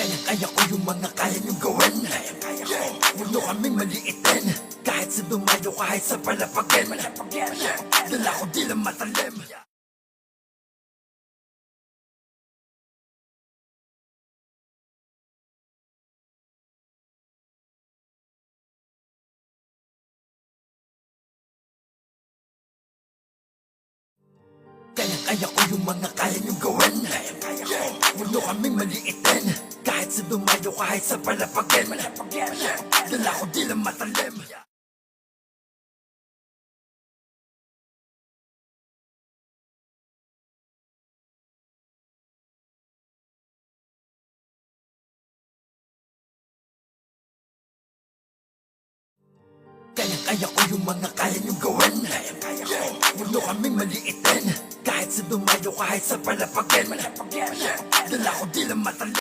Kaya ko yung mga kaya niyong gawin. Huwag nyo kaming maliitin. Kahit sa dumayo, kahit sa palapagin. Dala ko di lang matalim. Kaya ko yung mga kaya niyong gawin. Huwag nyo kaming maliitin. Kahit sa dumayo, kahit sa palapagin. Dala ko di lang matalim. Kaya ko yung mga kaya niyong gawin. Huwag nyo kaming maliitin. Kahit sa dumayo, kahit sa palapagin. Dala ko di lang matalim.